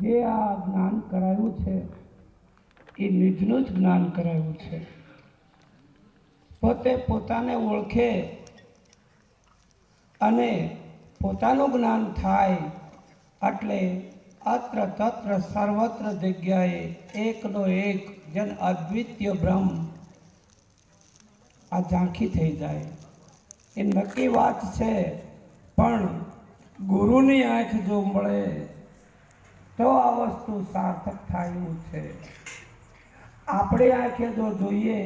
જે આ જ્ઞાન કરાયું છે એ નિજનું જ જ્ઞાન કરાયું છે. પોતે પોતાને ઓળખે અને પોતાનું જ્ઞાન થાય એટલે અત્ર તત્ર સર્વત્ર જગ્યાએ એકનો એક જન અદ્વિતીય બ્રહ્મ આ ઝાંખી થઈ જાય એ નક્કી વાત છે. પણ ગુરુની આંખ જો મળે તો આ વસ્તુ સાર્થક થાય એવું છે. આપણી આંખે જો જોઈએ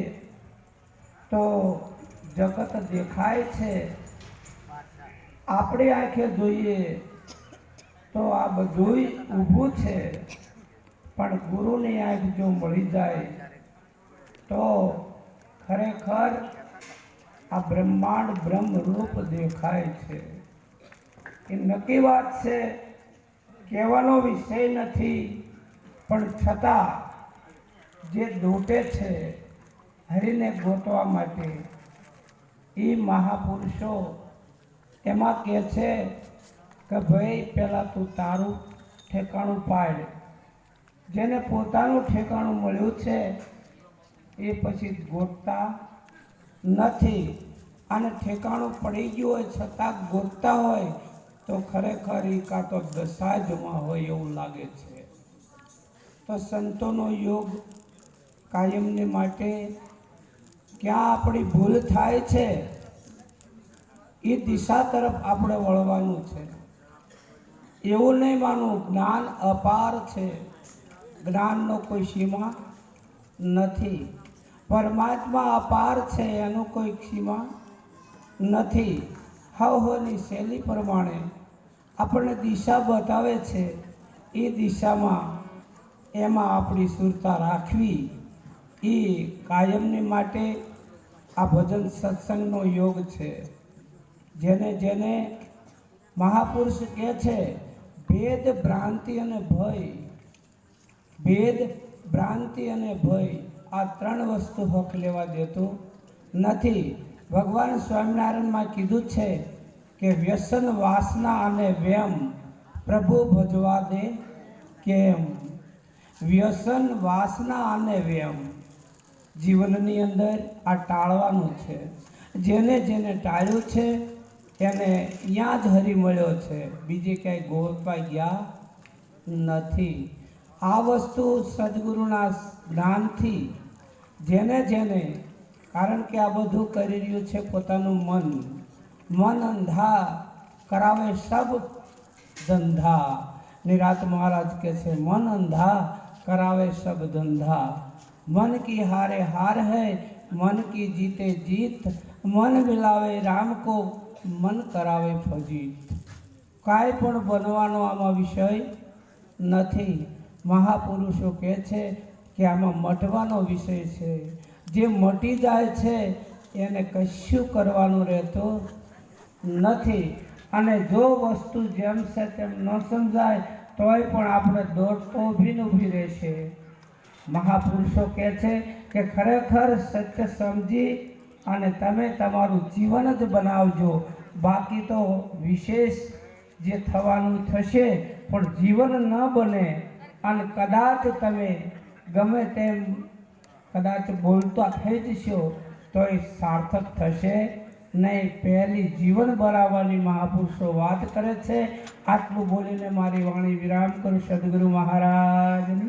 તો જગત દેખાય છે, આપણી આંખે જોઈએ તો આ બધુંય ઊભું છે. પણ ગુરુની આંખ જો મળી જાય તો ખરેખર આ બ્રહ્માંડ બ્રહ્મરૂપ દેખાય છે. એ નક્કી વાત છે, કહેવાનો વિષય નથી. પણ છતાં જે દોટે છે હરિને ગોતવા માટે એ મહાપુરુષો એમાં કહે છે કે ભાઈ પહેલાં તું તારું ઠેકાણું પાડ. જેને પોતાનું ઠેકાણું મળ્યું છે એ પછી ગોતતા નથી. અને ઠેકાણું પડી ગયું હોય છતાં ગોતતા હોય તો ખરેખર એ કાં તો દશાજમાં હોય એવું લાગે છે. તો સંતોનો યોગ કાયમને માટે ક્યાં આપણી ભૂલ થાય છે એ દિશા તરફ આપણે વળવાનું છે. એવું નહીં માનવું જ્ઞાન અપાર છે, જ્ઞાનનો કોઈ સીમા નથી. પરમાત્મા અપાર છે, એનું કોઈ સીમા નથી. હવની શૈલી પ્રમાણે આપણને દિશા બતાવે છે. એ દિશામાં એમાં આપણી સુરતા રાખવી એ કાયમની માટે આ ભજન સત્સંગનો યોગ છે. જેને જેને મહાપુરુષ કહે છે ભેદ ભ્રાંતિ અને ભય, ભેદ ભ્રાંતિ અને ભય આ ત્રણ વસ્તુ હક લેવા દેતું નથી. ભગવાન સ્વામિનારાયણમાં કીધું છે કે વ્યસન વાસના અને વ્યમ પ્રભુ ભજવા દે કેમ. વ્યસન વાસના અને વ્યમ જીવનની અંદર આ ટાળવાનું છે. જેને જેને ટાળ્યું છે એને ત્યાં જ હરી મળ્યો છે, બીજે ક્યાંય ગોતવા ગયા નથી. આ વસ્તુ સદગુરુના જ્ઞાનથી જેને જેને, કારણ કે આ બધું કરી રહ્યું છે પોતાનું મન અંધા કરાવે સબ ધંધા. નિરાત મહારાજ કહે છે મન અંધા करावे सब धंधा. मन की हारे हार है, मन की जीते जीत. मन मिलावे राम को, मन करावे फजीत. કાંઈ પણ બનવાનો આમાં વિષય નથી. મહાપુરુષો કહે છે કે આમાં મટવાનો વિષય છે. જે મટી જાય છે એને કશું કરવાનું રહેતું નથી. અને જો વસ્તુ જેમ છે તેમ ન સમજાય તોય પણ આપણે દોડ તો ઊભી ને ઊભી રહેશે. મહાપુરુષો કહે છે કે ખરેખર સત્ય સમજી અને તમે તમારું જીવન જ બનાવજો. બાકી તો વિશેષ જે થવાનું થશે, પણ જીવન ન બને. અને કદાચ તમે ગમે તેમ કદાચ બોલતા થઈ જશો તો એ સાર્થક થશે નહીં. પહેલી જીવન બનાવવાની મહાપુરુષો વાત કરે છે. આટલું બોલીને મારી વાણી વિરામ કરું. સદગુરુ મહારાજની